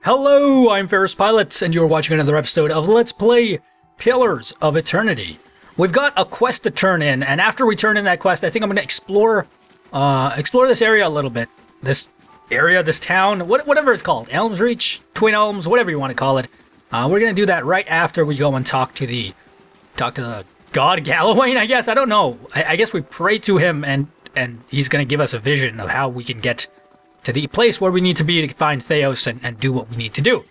Hello, I'm FerrousPilot, and you're watching another episode of Let's Play Pillars of Eternity. We've got a quest to turn in, and after we turn in that quest, I think I'm going to explore this area a little bit. This area, this town, whatever it's called. Elms Reach, Twin Elms, whatever you want to call it. We're going to do that right after we go and talk to the god Galawain, I guess. I don't know. I guess we pray to him, and he's going to give us a vision of how we can get to the place where we need to be to find Theos and do what we need to do.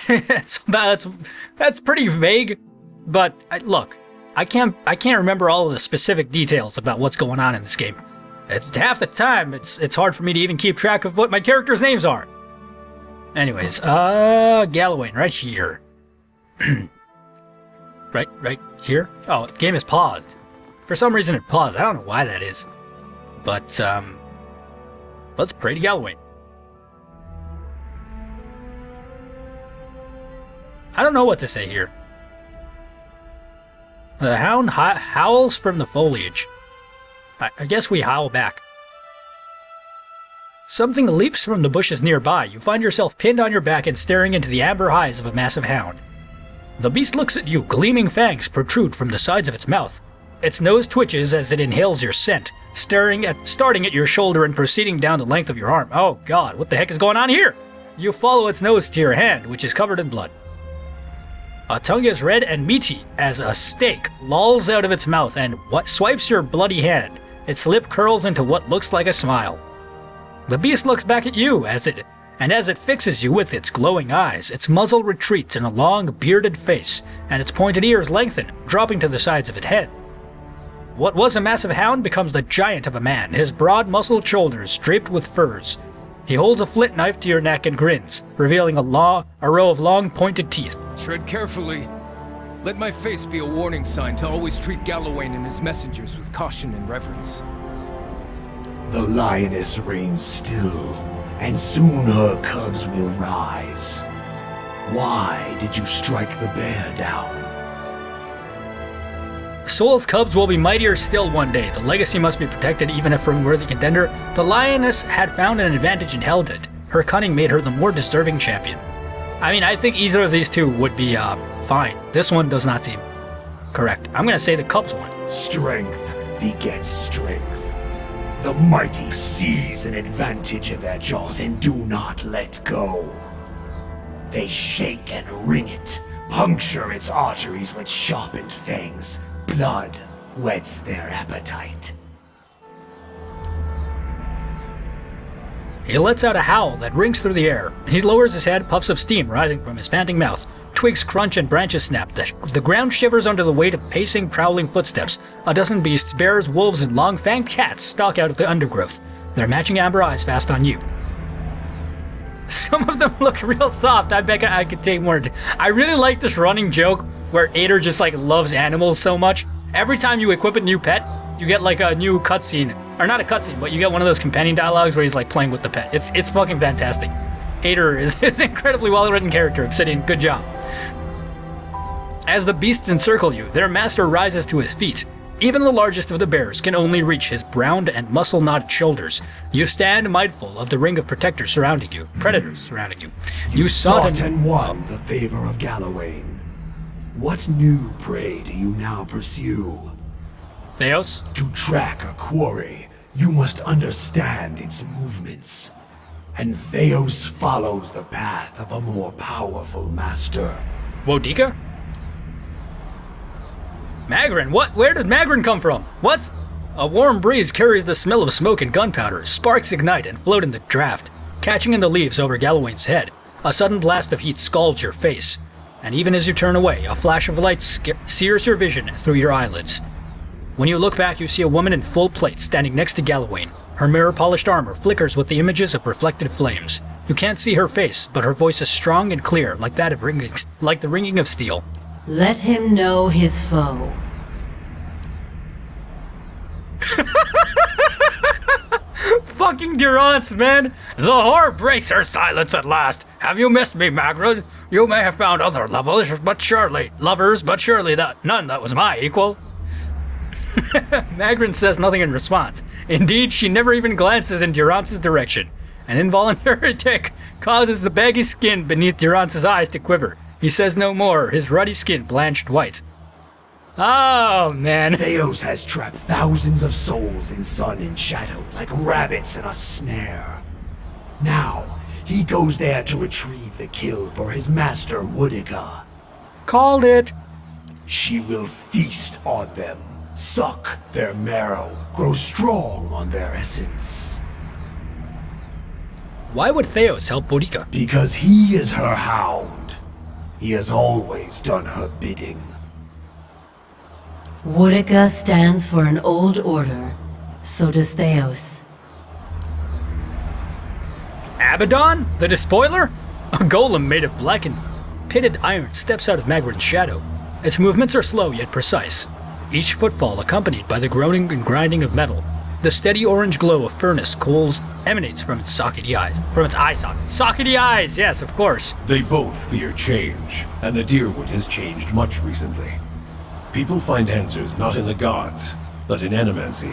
That's pretty vague, but look, I can't remember all of the specific details about what's going on in this game. It's half the time it's hard for me to even keep track of what my characters' names are. Anyways, Galawain, right here. right here? Oh, the game is paused. For some reason it paused. I don't know why that is. But, let's pray to Galawain. I don't know what to say here. The hound howls from the foliage. I guess we howl back. Something leaps from the bushes nearby. You find yourself pinned on your back and staring into the amber eyes of a massive hound. The beast looks at you. Gleaming fangs protrude from the sides of its mouth. Its nose twitches as it inhales your scent, starting at your shoulder and proceeding down the length of your arm. Oh god, what the heck is going on here? You follow its nose to your hand, which is covered in blood. A tongue as red and meaty as a steak lolls out of its mouth and swipes your bloody hand. Its lip curls into what looks like a smile. The beast looks back at you as it fixes you with its glowing eyes, its muzzle retreats in a long, bearded face, and its pointed ears lengthen, dropping to the sides of its head. What was a massive hound becomes the giant of a man, his broad, muscled shoulders draped with furs. He holds a flint knife to your neck and grins, revealing a row of long, pointed teeth. Tread carefully. Let my face be a warning sign to always treat Galawain and his messengers with caution and reverence. The lioness reigns still, and soon her cubs will rise. Why did you strike the bear down? Soul's cubs will be mightier still one day. The legacy must be protected even if from a worthy contender. The lioness had found an advantage and held it. Her cunning made her the more deserving champion. I mean, I think either of these two would be fine. This one does not seem correct. I'm going to say the cubs one. Strength begets strength. The mighty seize an advantage in their jaws and do not let go. They shake and wring it, puncture its arteries with sharpened fangs. Blood whets their appetite. He lets out a howl that rings through the air. He lowers his head, puffs of steam rising from his panting mouth. Twigs crunch and branches snap. The ground shivers under the weight of pacing, prowling footsteps. A dozen beasts, bears, wolves, and long-fanged cats stalk out of the undergrowth, their matching amber eyes fast on you. Some of them look real soft. I bet I could take more. I really like this running joke where Ader just like loves animals so much. Every time you equip a new pet, you get like a new cutscene. Or not a cutscene, but you get one of those companion dialogues where he's like playing with the pet. It's fucking fantastic. Ader is an incredibly well-written character. Obsidian, good job. As the beasts encircle you, their master rises to his feet. Even the largest of the bears can only reach his browned and muscle-knotted shoulders. You stand mindful of the ring of protectors surrounding you, predators surrounding you. You sought and won the favor of Galawain. What new prey do you now pursue? Theos? To track a quarry, you must understand its movements. And Theos follows the path of a more powerful master. Wodika? Magran? What? Where did Magran come from? What? A warm breeze carries the smell of smoke and gunpowder. Sparks ignite and float in the draft, catching in the leaves over Galawain's head. A sudden blast of heat scalds your face. And even as you turn away, a flash of light sears your vision through your eyelids. When you look back, you see a woman in full plate standing next to Galawain. Her mirror-polished armor flickers with the images of reflected flames. You can't see her face, but her voice is strong and clear, like the ringing of steel. Let him know his foe. Fucking Durance, man! The whore breaks her silence at last. Have you missed me, Magran? You may have found other lovers, but surely that none that was my equal. Magran says nothing in response. Indeed, she never even glances in Durance's direction. An involuntary tick causes the baggy skin beneath Durant's eyes to quiver. He says no more, his ruddy skin blanched white. Oh, man. Theos has trapped thousands of souls in sun and shadow like rabbits in a snare. Now, he goes there to retrieve the kill for his master Woodica. Called it. She will feast on them, suck their marrow, grow strong on their essence. Why would Theos help Boudica? Because he is her hound. He has always done her bidding. Woodica stands for an old order. So does Theos. Abydon? The Despoiler? A golem made of blackened, pitted iron steps out of Magran's shadow. Its movements are slow yet precise, each footfall accompanied by the groaning and grinding of metal. The steady orange glow of furnace coals emanates from its sockety eyes. From its eye sockets. Sockety eyes, yes, of course. They both fear change, and the Deerwood has changed much recently. People find answers not in the gods, but in animancy,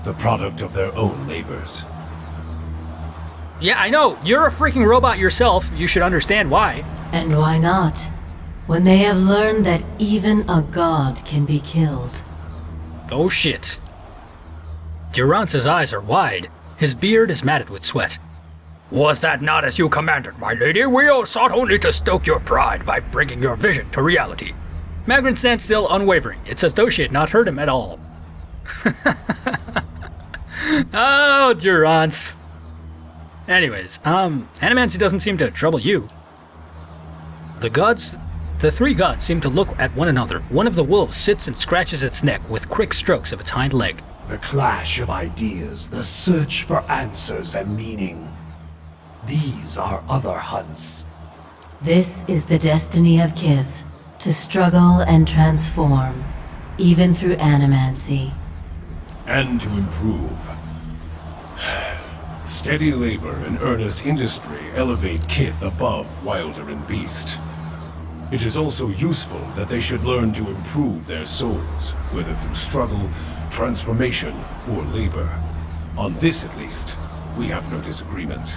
the product of their own labors. Yeah, I know. You're a freaking robot yourself. You should understand why. And why not? When they have learned that even a god can be killed. Oh shit. Durant's eyes are wide. His beard is matted with sweat. Was that not as you commanded, my lady? We all sought only to stoke your pride by bringing your vision to reality. Magran stands still, unwavering. It's as though she had not heard him at all. Oh, Durant. Anyways, animancy doesn't seem to trouble you. The three gods seem to look at one another. One of the wolves sits and scratches its neck with quick strokes of its hind leg. The clash of ideas, the search for answers and meaning. These are other hunts. This is the destiny of Kith. To struggle and transform, even through animancy. And to improve. Steady labor and earnest industry elevate Kith above wilder and beast. It is also useful that they should learn to improve their souls, whether through struggle, transformation, or labor. On this, at least, we have no disagreement.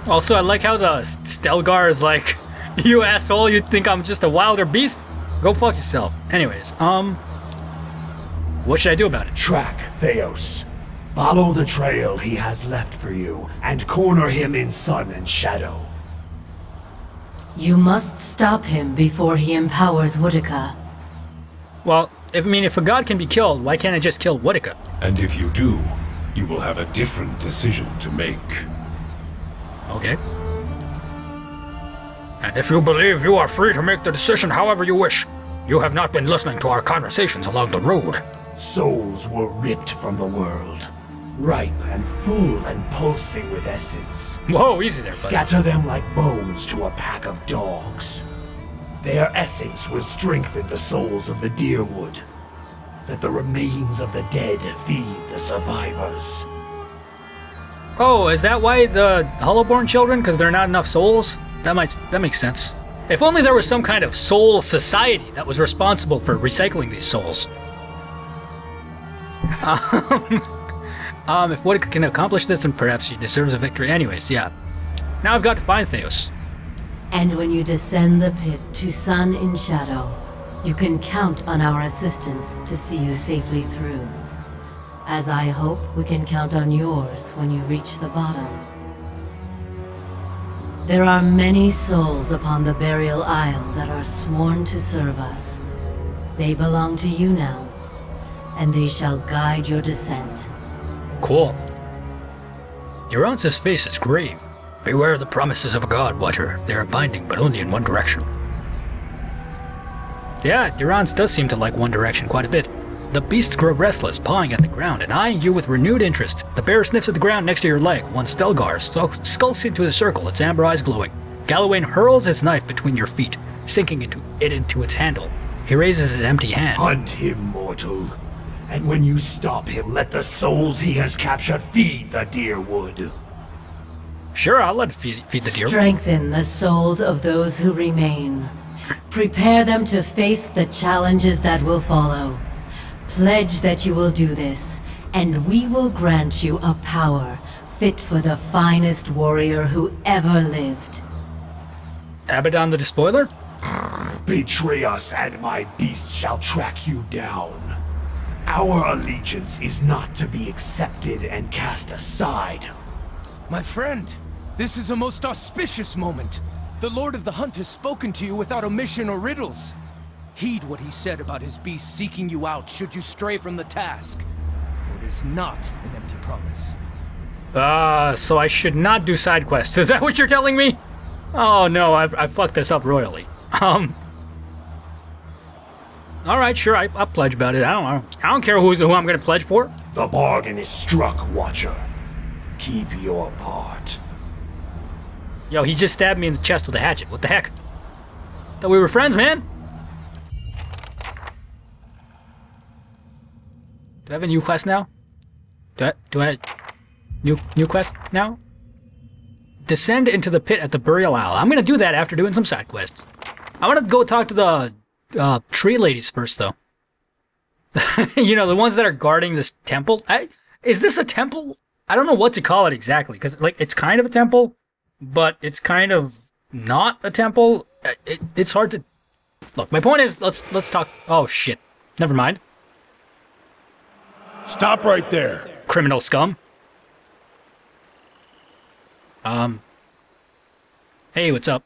Also, I like how the Stelgar is like, you asshole, you think I'm just a wilder beast? Go fuck yourself. Anyways, what should I do about it? Track Theos. Follow the trail he has left for you, and corner him in sun and shadow. You must stop him before he empowers Woodica. Well, if a god can be killed, why can't I just kill Woodica? And if you do, you will have a different decision to make. Okay. And if you believe you are free to make the decision however you wish, you have not been listening to our conversations along the road. Souls were ripped from the world, ripe and full and pulsing with essence. Whoa, easy there, buddy. Scatter them like bones to a pack of dogs. Their essence will strengthen the souls of the Deerwood. Let the remains of the dead feed the survivors. Oh, is that why the Hollowborn children? Because there are not enough souls? That makes sense. If only there was some kind of soul society that was responsible for recycling these souls. If Woodica can accomplish this, then perhaps she deserves a victory. Anyways, yeah. Now I've got to find Theos. And when you descend the pit to sun in shadow, you can count on our assistance to see you safely through. As I hope we can count on yours when you reach the bottom. There are many souls upon the burial isle that are sworn to serve us. They belong to you now, and they shall guide your descent. Cool. Durant's face is grave. Beware the promises of a god, Watcher. They are binding, but only in one direction. Yeah, Durant's does seem to like One Direction quite a bit. The beasts grow restless, pawing at the ground and eyeing you with renewed interest. The bear sniffs at the ground next to your leg. One Stelgar skulks into a circle, its amber eyes glowing. Galawain hurls his knife between your feet, sinking into its handle. He raises his empty hand. Hunt him, mortal. And when you stop him, let the souls he has captured feed the Deerwood. Sure, I'll let it feed the deer. Strengthen the souls of those who remain. Prepare them to face the challenges that will follow. Pledge that you will do this, and we will grant you a power fit for the finest warrior who ever lived. Abydon the Despoiler? Betray us, and my beast shall track you down. Our allegiance is not to be accepted and cast aside. My friend, this is a most auspicious moment. The Lord of the Hunt has spoken to you without omission or riddles. Heed what he said about his beast seeking you out should you stray from the task. For it is not an empty promise. So I should not do side quests. Is that what you're telling me? Oh no, I've fucked this up royally. Alright, sure, I'll pledge about it. I don't care who I'm gonna pledge for. The bargain is struck, Watcher. Keep your part. Yo, he just stabbed me in the chest with a hatchet. What the heck? Thought we were friends, man. Do I have a new quest now? Do I new quest now? Descend into the pit at the burial owl. I'm gonna do that after doing some side quests. I wanna go talk to the tree ladies first, though. You know, the ones that are guarding this temple. Is this a temple? I don't know what to call it exactly, because like it's kind of a temple, but it's kind of not a temple. It's hard to look. My point is, let's talk. Oh shit! Never mind. Stop right there. Criminal scum. Hey, what's up?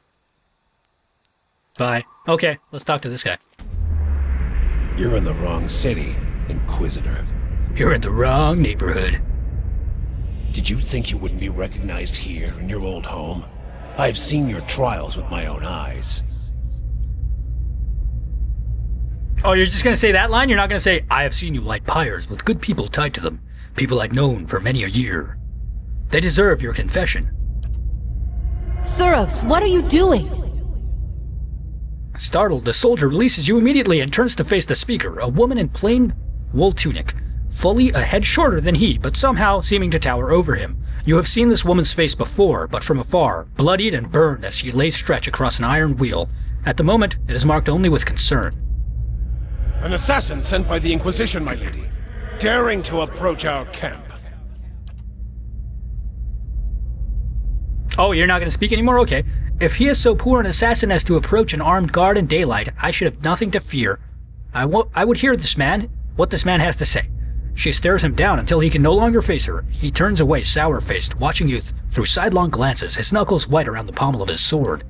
Bye. Okay, let's talk to this guy. You're in the wrong city, Inquisitor. You're in the wrong neighborhood. Did you think you wouldn't be recognized here in your old home? I've seen your trials with my own eyes. Oh, you're just gonna say that line? You're not gonna say, I have seen you light pyres with good people tied to them. People I'd known for many a year. They deserve your confession. Thuros, what are you doing? Startled, the soldier releases you immediately and turns to face the speaker, a woman in plain wool tunic, fully a head shorter than he, but somehow seeming to tower over him. You have seen this woman's face before, but from afar, bloodied and burned as she lay stretched across an iron wheel. At the moment, it is marked only with concern. An assassin sent by the Inquisition, my lady, daring to approach our camp. Oh, you're not going to speak anymore? Okay. If he is so poor an assassin as to approach an armed guard in daylight, I should have nothing to fear. I would hear what this man has to say. She stares him down until he can no longer face her. He turns away sour-faced, watching you through sidelong glances, his knuckles white around the pommel of his sword.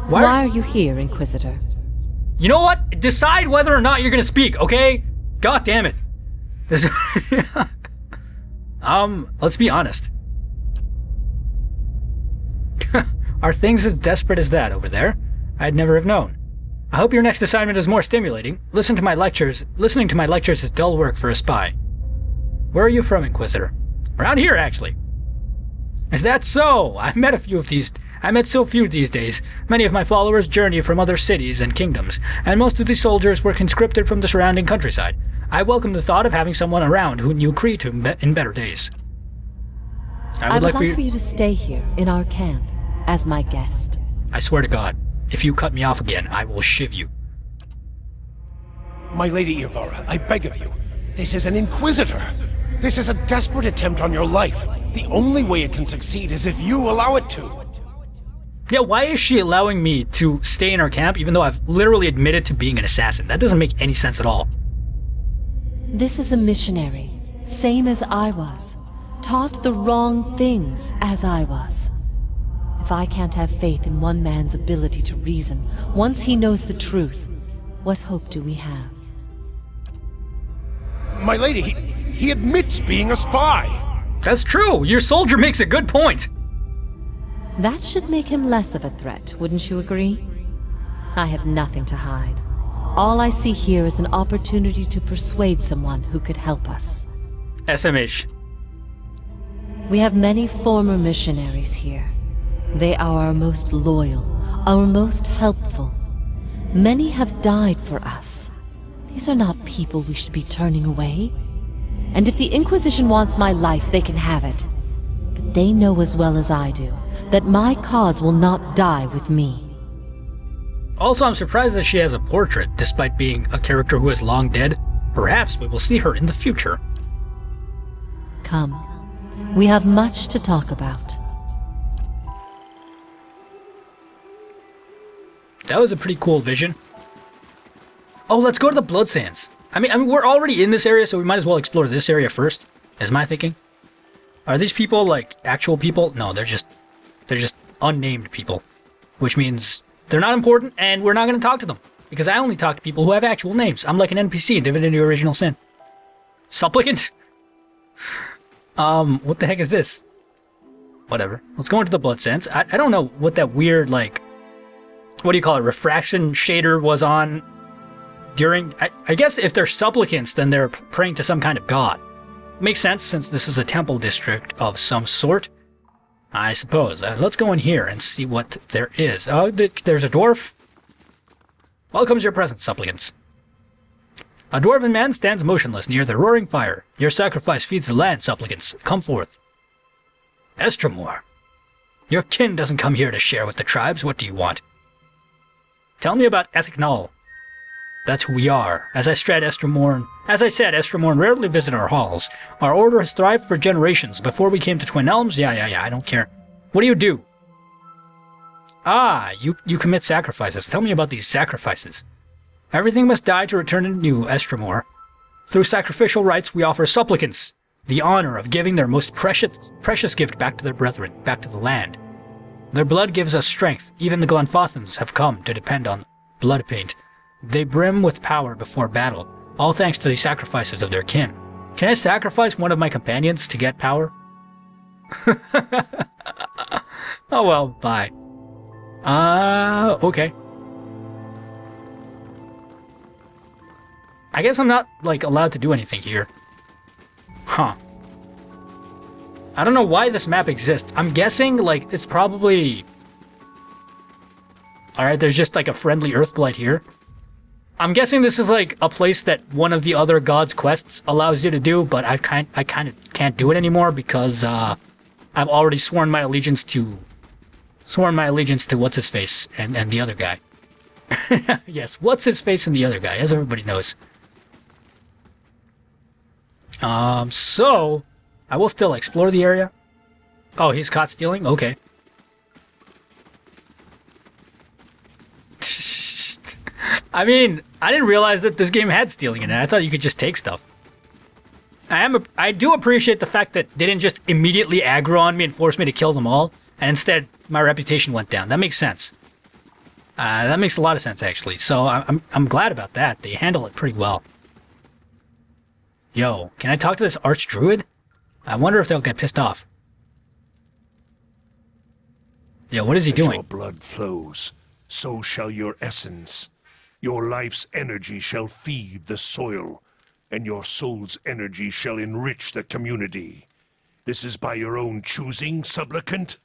Why are you here, Inquisitor? You know what? Decide whether or not you're going to speak, okay? God damn it. Let's be honest. Are things as desperate as that over there? I'd never have known. I hope your next assignment is more stimulating. Listening to my lectures is dull work for a spy. Where are you from, Inquisitor? Around here, actually. Is that so? I met so few these days. Many of my followers journey from other cities and kingdoms, and most of the soldiers were conscripted from the surrounding countryside. I welcome the thought of having someone around who knew Crete in better days. I would like for you to stay here, in our camp, as my guest. I swear to God, if you cut me off again, I will shiv you. My Lady Irvara, I beg of you. This is an Inquisitor. This is a desperate attempt on your life. The only way it can succeed is if you allow it to. Yeah, why is she allowing me to stay in her camp even though I've literally admitted to being an assassin? That doesn't make any sense at all. This is a missionary, same as I was. Taught the wrong things as I was. If I can't have faith in one man's ability to reason, once he knows the truth, what hope do we have? My lady, he admits being a spy. That's true. Your soldier makes a good point. That should make him less of a threat, wouldn't you agree? I have nothing to hide. All I see here is an opportunity to persuade someone who could help us. SMH. We have many former missionaries here. They are our most loyal, our most helpful. Many have died for us. These are not people we should be turning away. And if the Inquisition wants my life, they can have it. But they know as well as I do that my cause will not die with me. Also, I'm surprised that she has a portrait, despite being a character who is long dead. Perhaps we will see her in the future. Come. We have much to talk about. That was a pretty cool vision. Oh, let's go to the Blood Sands. I mean, we're already in this area, so we might as well explore this area first, is my thinking. Are these people, like, actual people? No, they're just unnamed people. Which means they're not important, and we're not going to talk to them. Because I only talk to people who have actual names. I'm like an NPC in Divinity Original Sin. Supplicant? What the heck is this? Whatever. Let's go into the Blood Sands. I don't know what that weird, like, what do you call it, refraction shader was on during... I guess if they're supplicants, then they're praying to some kind of god. Makes sense, since this is a temple district of some sort, I suppose. Let's go in here and see what there is. Oh, there's a dwarf. Welcome's your presence, supplicants. A dwarven man stands motionless near the roaring fire. Your sacrifice feeds the land, supplicants. Come forth. Estromor. Your kin doesn't come here to share with the tribes. What do you want? Tell me about Ethicnol. That's who we are. As I said, Estromorn rarely visit our halls. Our order has thrived for generations. Before we came to Twin Elms, yeah, I don't care. What do? Ah, you commit sacrifices. Tell me about these sacrifices. Everything must die to return anew, Estromor. Through sacrificial rites, we offer supplicants the honor of giving their most precious gift back to their brethren, back to the land. Their blood gives us strength. Even the Glenfothans have come to depend on blood paint. They brim with power before battle, all thanks to the sacrifices of their kin. Can I sacrifice one of my companions to get power? Oh well, bye. Okay. I guess I'm not, like, allowed to do anything here. Huh. I don't know why this map exists. I'm guessing, like, it's probably... Alright, there's just, like, a friendly Earthblight here. I'm guessing this is, like, a place that one of the other gods' quests allows you to do, but I kind of can't do it anymore because, I've already sworn my allegiance to what's-his-face and the other guy. Yes, what's-his-face and the other guy, as everybody knows. So, I will still explore the area. Oh, he's caught stealing? Okay. I mean, I didn't realize that this game had stealing in it. I thought you could just take stuff. I do appreciate the fact that they didn't just immediately aggro on me and force me to kill them all, and instead my reputation went down. That makes sense. That makes a lot of sense, actually. So I'm glad about that. They handle it pretty well. Yo, can I talk to this archdruid? I wonder if they'll get pissed off. Yo, what is he doing? As your blood flows, so shall your essence. Your life's energy shall feed the soil, and your soul's energy shall enrich the community. This is by your own choosing, supplicant?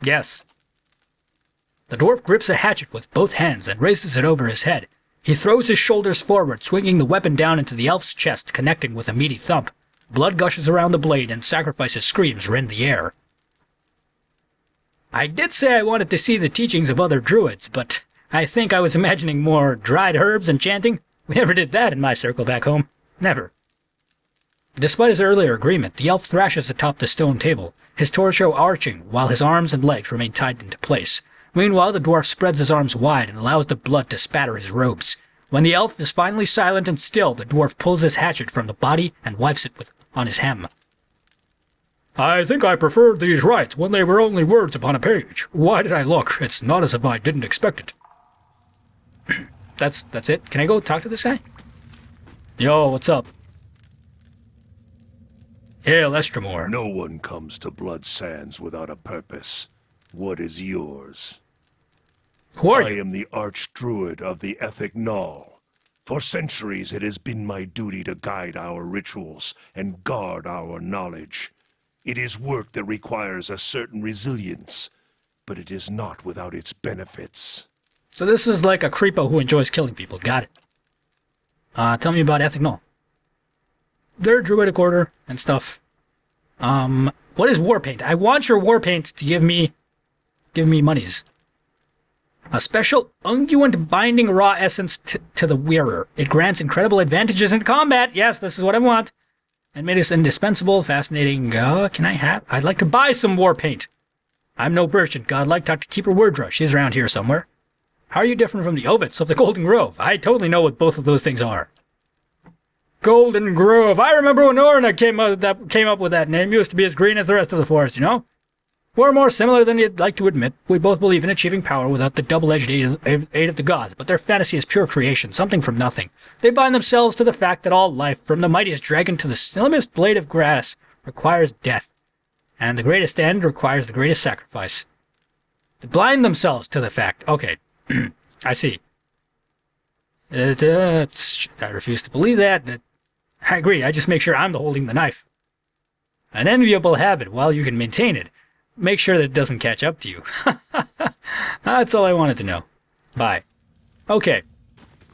Yes. The dwarf grips a hatchet with both hands and raises it over his head. He throws his shoulders forward, swinging the weapon down into the elf's chest, connecting with a meaty thump. Blood gushes around the blade, and sacrifice's screams rend the air. I did say I wanted to see the teachings of other druids, but I think I was imagining more dried herbs and chanting. We never did that in my circle back home. Never. Despite his earlier agreement, the elf thrashes atop the stone table, his torso arching, while his arms and legs remain tied into place. Meanwhile, the dwarf spreads his arms wide and allows the blood to spatter his robes. When the elf is finally silent and still, the dwarf pulls his hatchet from the body and wipes it on his hem. I think I preferred these rites when they were only words upon a page. Why did I look? It's not as if I didn't expect it. That's it? Can I go talk to this guy? Yo, what's up? Hail, Estromor. No one comes to Blood Sands without a purpose. What is yours? Who are you? I am the Archdruid of the Ethicnol. For centuries it has been my duty to guide our rituals and guard our knowledge. It is work that requires a certain resilience, but it is not without its benefits. So this is like a creepo who enjoys killing people. Got it. Tell me about Ethicnol. They're druidic order and stuff. What is Warpaint? I want your Warpaint to give me monies. A special unguent binding raw essence to the wearer. It grants incredible advantages in combat. Yes, this is what I want. and made us indispensable, fascinating. I'd like to buy some war paint. I'm no merchant, godlike. Talk to Keeper Wordra. She's around here somewhere. How are you different from the Ovits of the Golden Grove? I totally know what both of those things are. Golden Grove. I remember when Orna came up with that name. Used to be as green as the rest of the forest, you know? We're more similar than you'd like to admit. We both believe in achieving power without the double-edged aid of the gods, but their fantasy is pure creation, something from nothing. They bind themselves to the fact that all life, from the mightiest dragon to the slimmest blade of grass, requires death. And the greatest end requires the greatest sacrifice. They blind themselves to the fact. Okay, I see. I refuse to believe that. I agree, I just make sure I'm the holding the knife. An enviable habit, while you can maintain it. Make sure that it doesn't catch up to you. That's all I wanted to know. Bye. Okay,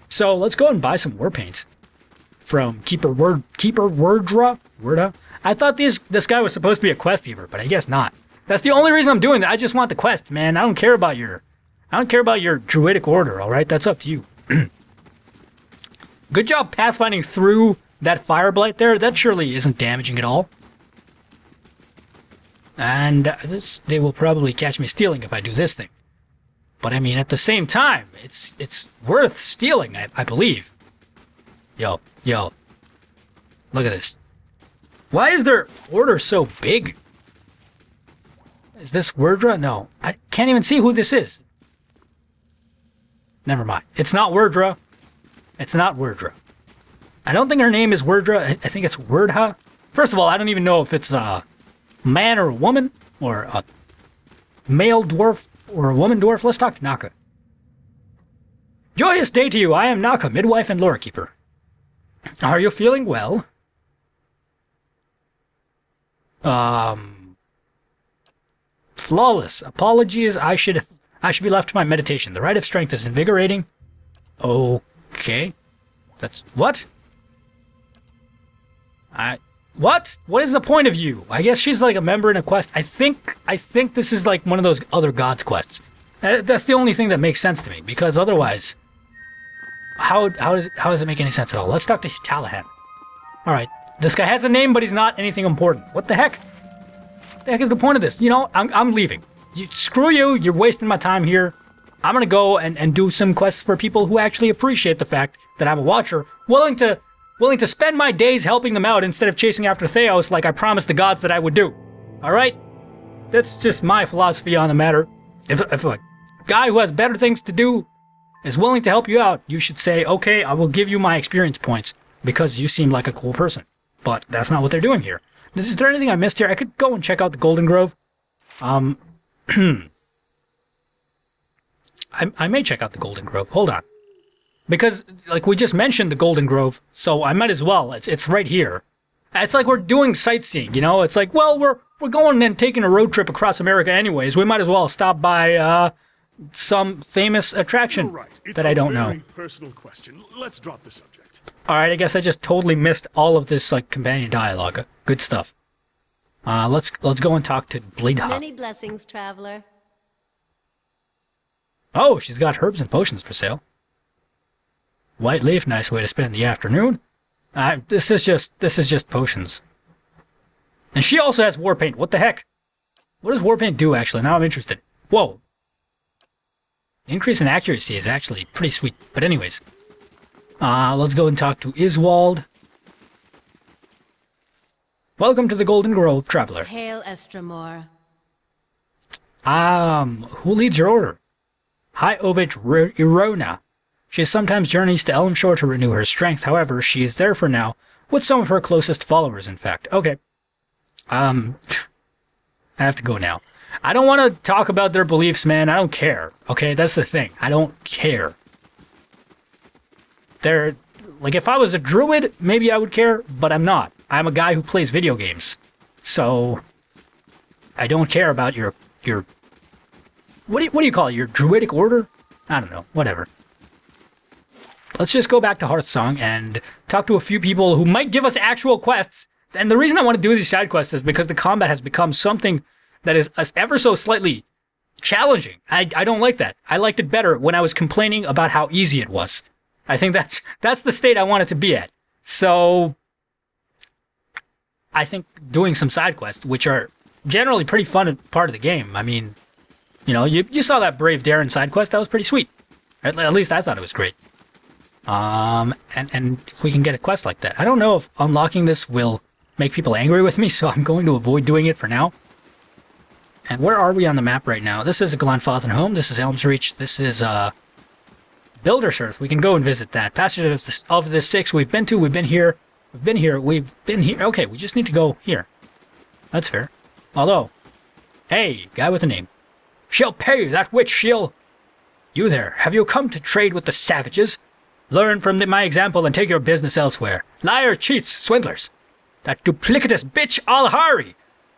so let's go and buy some war paints from Keeper Wordra. I thought this guy was supposed to be a quest giver, but I guess not. That's the only reason I'm doing that. I just want the quest, man. I don't care about your druidic order. All right, that's up to you. Good job pathfinding through that fire blight there. That surely isn't damaging at all. And they will probably catch me stealing if I do this thing. But I mean, at the same time, it's worth stealing, I believe. Yo, look at this. Why is their order so big? Is this Wordra? No, I can't even see who this is. Never mind. It's not Wordra. It's not Wordra. I don't think her name is Wordra. I think it's Wordha. First of all, I don't even know if it's a man or a woman, or a male dwarf, or a woman dwarf. Let's talk to Naka. Joyous day to you. I am Naka, midwife and lore keeper. Are you feeling well? Flawless. Apologies. I should be left to my meditation. The rite of strength is invigorating. Okay. That's what? What? What is the point of you? I guess she's like a member in a quest. I think this is like one of those other gods quests. That's the only thing that makes sense to me, because otherwise, how does it make any sense at all? Let's talk to Talahan. All right, this guy has a name, but he's not anything important. What the heck? What the heck is the point of this? You know, I'm leaving. Screw you. You're wasting my time here. I'm gonna go and do some quests for people who actually appreciate the fact that I'm a watcher, willing to spend my days helping them out instead of chasing after Theos like I promised the gods that I would do. Alright? That's just my philosophy on the matter. If a guy who has better things to do is willing to help you out, you should say, okay, I will give you my experience points because you seem like a cool person. But that's not what they're doing here. Is there anything I missed here? I could go and check out the Golden Grove. I may check out the Golden Grove. Hold on. Because, like, we just mentioned the Golden Grove, so I might as well. It's right here. It's like we're doing sightseeing, you know? It's like, well, we're going and taking a road trip across America anyways. We might as well stop by some famous attraction that I don't know. Very personal question. Let's drop the subject. All right, I guess I just totally missed all of this, like, companion dialogue. Good stuff. Let's go and talk to Bleedha. Many blessings, traveler. Oh, she's got herbs and potions for sale. White leaf, nice way to spend the afternoon. This is just potions. And she also has war paint. What the heck? What does war paint do, actually? Now I'm interested. Whoa. Increase in accuracy is actually pretty sweet. But anyways, let's go and talk to Iswald. Welcome to the Golden Grove, traveler. Hail, Estramor. Who leads your order? High Ovich Irona. She sometimes journeys to Elmshore to renew her strength. However, she is there for now, with some of her closest followers, in fact. Okay. I have to go now. I don't want to talk about their beliefs, man. I don't care. Okay, that's the thing. I don't care. They're... Like, if I was a druid, maybe I would care, but I'm not. I'm a guy who plays video games. So... I don't care about your... What do you call it? Your druidic order? I don't know. Whatever. Let's just go back to Hearthsong and talk to a few people who might give us actual quests. And the reason I want to do these side quests is because the combat has become something that is ever so slightly challenging. I don't like that. I liked it better when I was complaining about how easy it was. I think that's the state I want it to be at. So, I think doing some side quests, which are generally pretty fun part of the game. I mean, you know, you saw that Brave Darren side quest. That was pretty sweet. At least I thought it was great. And if we can get a quest like that. I don't know if unlocking this will make people angry with me, so I'm going to avoid doing it for now. And where are we on the map right now? This is a Glenfathen home. This is Elm's Reach. This is Builder's Earth. We can go and visit that. Passage of the Six we've been to. We've been here. We've been here. We've been here. Okay, we just need to go here. That's fair. Although, hey, guy with a name. She'll pay, that witch, she'll... You there, have you come to trade with the savages? Learn from my example and take your business elsewhere. Liar, cheats, swindlers. That duplicitous bitch Alhari.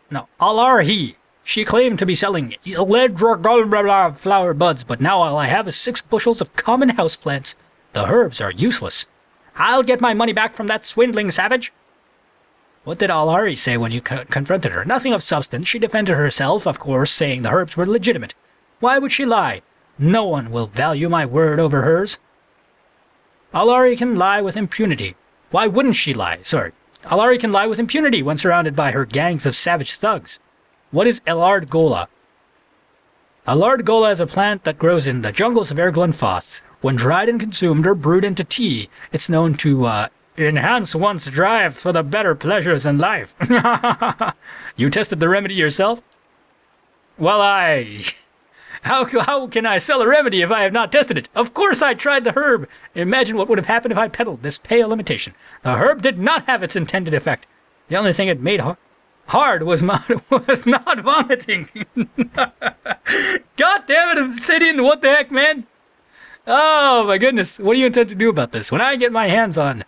No, Alharhi. She claimed to be selling flower buds, but now all I have is 6 bushels of common houseplants. The herbs are useless. I'll get my money back from that swindling savage. What did Alhari say when you confronted her? Nothing of substance. She defended herself, of course, saying the herbs were legitimate. Why would she lie? No one will value my word over hers. Alhari can lie with impunity. Why wouldn't she lie? Sorry. Alhari can lie with impunity when surrounded by her gangs of savage thugs. What is Lard Gola? Lard Gola is a plant that grows in the jungles of Glenfathen. When dried and consumed or brewed into tea, it's known to enhance one's drive for the better pleasures in life. You tested the remedy yourself? Well, How can I sell a remedy if I have not tested it? Of course I tried the herb. Imagine what would have happened if I peddled this pale imitation. The herb did not have its intended effect. The only thing it made hard was not vomiting. God damn it, Obsidian, what the heck, man? Oh, my goodness. What do you intend to do about this? When I get my hands on...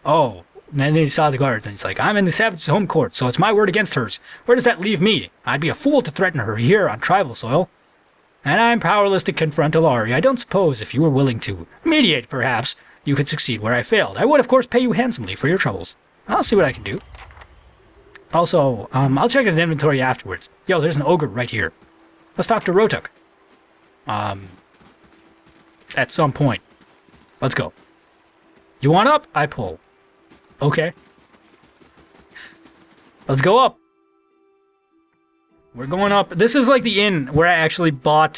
Oh, and then he saw the guards, and he's like, I'm in the savage's home court, so it's my word against hers. Where does that leave me? I'd be a fool to threaten her here on tribal soil. And I'm powerless to confront Alhari. I don't suppose if you were willing to mediate, perhaps, you could succeed where I failed. I would, of course, pay you handsomely for your troubles. I'll see what I can do. Also, I'll check his inventory afterwards. Yo, there's an ogre right here. Let's talk to Rotuk. At some point. Let's go. You want up? I pull. Okay. Let's go up. We're going up. This is like the inn where I actually bought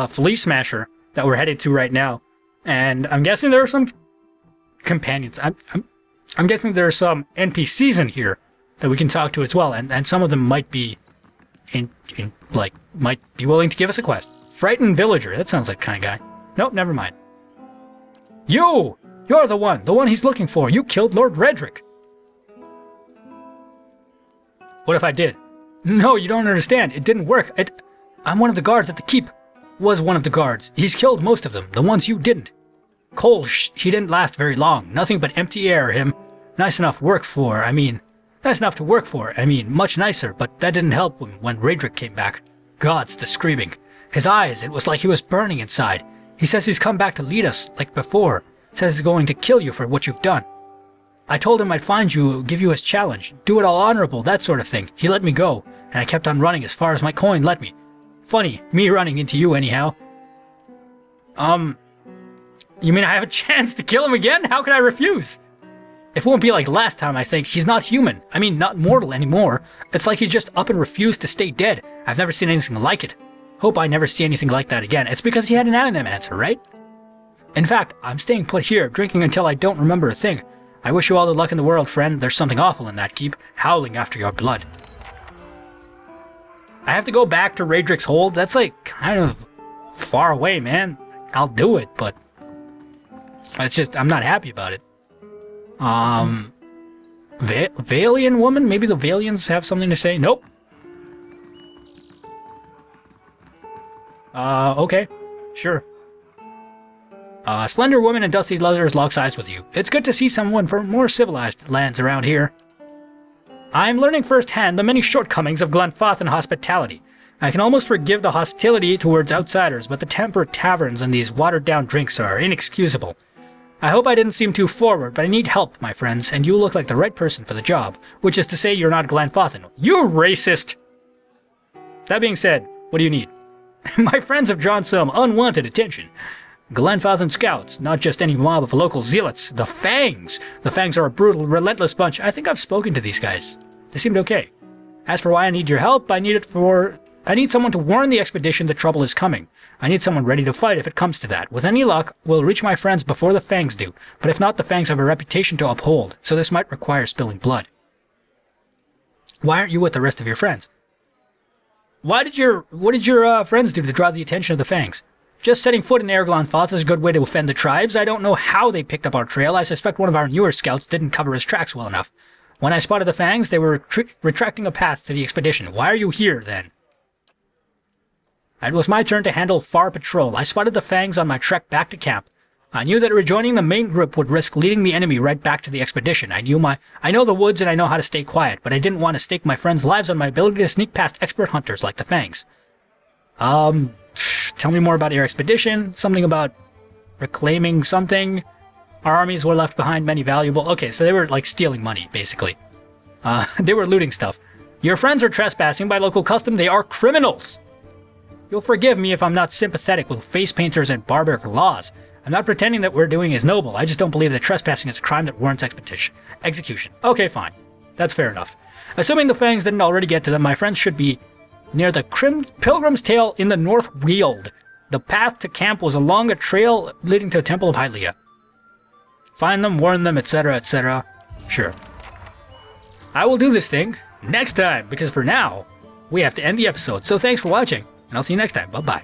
Flea Smasher that we're headed to right now. And I'm guessing there are some companions. I'm guessing there are some NPCs in here that we can talk to as well. And some of them might be might be willing to give us a quest. Frightened villager. That sounds like the kind of guy. Nope, never mind. You're the one he's looking for. You killed Lord Redrick. What if I did? No, you don't understand. It didn't work. I'm one of the guards at the keep. Was one of the guards. He's killed most of them. The ones you didn't. Cole, he didn't last very long. Nothing but empty air, him. Nice enough to work for. I mean, much nicer, but that didn't help him when Redrick came back. Gods, the screaming. His eyes, it was like he was burning inside. He says he's come back to lead us, like before. Says he's going to kill you for what you've done. I told him I'd find you, give you his challenge, do it all honorable, that sort of thing. He let me go, and I kept on running as far as my coin let me. Funny, me running into you anyhow. You mean I have a chance to kill him again? How can I refuse? It won't be like last time, I think. He's not human. I mean, not mortal anymore. It's like he's just up and refused to stay dead. I've never seen anything like it. Hope I never see anything like that again. It's because he had an animancer, right? In fact, I'm staying put here, drinking until I don't remember a thing. I wish you all the luck in the world, friend. There's something awful in that keep, howling after your blood. I have to go back to Redrick's hold? That's like kind of far away, man. I'll do it, but it's just, I'm not happy about it. Valian woman? Maybe the Valians have something to say? Nope. Okay. Sure. Slender woman and dusty leathers locks eyes with you. It's good to see someone from more civilized lands around here. I'm learning firsthand the many shortcomings of Glenfathen hospitality. I can almost forgive the hostility towards outsiders, but the temperate taverns and these watered-down drinks are inexcusable. I hope I didn't seem too forward, but I need help, my friends, and you look like the right person for the job, which is to say you're not Glenfathen. You racist! That being said, what do you need? My friends have drawn some unwanted attention. Glenfathen scouts, not just any mob of local zealots. The Fangs! The Fangs are a brutal, relentless bunch. I think I've spoken to these guys. They seemed okay. As for why I need your help, I need someone to warn the expedition that trouble is coming. I need someone ready to fight if it comes to that. With any luck, we'll reach my friends before the Fangs do, but if not, the Fangs have a reputation to uphold, so this might require spilling blood. Why aren't you with the rest of your friends? What did your friends do to draw the attention of the Fangs? Just setting foot in Erglon Falls is a good way to offend the tribes. I don't know how they picked up our trail. I suspect one of our newer scouts didn't cover his tracks well enough. When I spotted the Fangs, they were retracting a path to the expedition. Why are you here, then? It was my turn to handle far patrol. I spotted the Fangs on my trek back to camp. I knew that rejoining the main group would risk leading the enemy right back to the expedition. I know the woods and I know how to stay quiet, but I didn't want to stake my friends' lives on my ability to sneak past expert hunters like the Fangs. Tell me more about your expedition. Something about reclaiming something. Our armies were left behind many valuable... Okay, so they were, like, stealing money, basically. They were looting stuff. Your friends are trespassing by local custom. They are criminals! You'll forgive me if I'm not sympathetic with face painters and barbaric laws. I'm not pretending that what we're doing is noble. I just don't believe that trespassing is a crime that warrants execution. Okay, fine. That's fair enough. Assuming the Fangs didn't already get to them, my friends should be near the Pilgrim's Tail in the North Weald. The path to camp was along a trail leading to the Temple of Hylia. Find them, warn them, etc., etc. Sure. I will do this thing next time, because for now, we have to end the episode. So thanks for watching, and I'll see you next time. Bye-bye.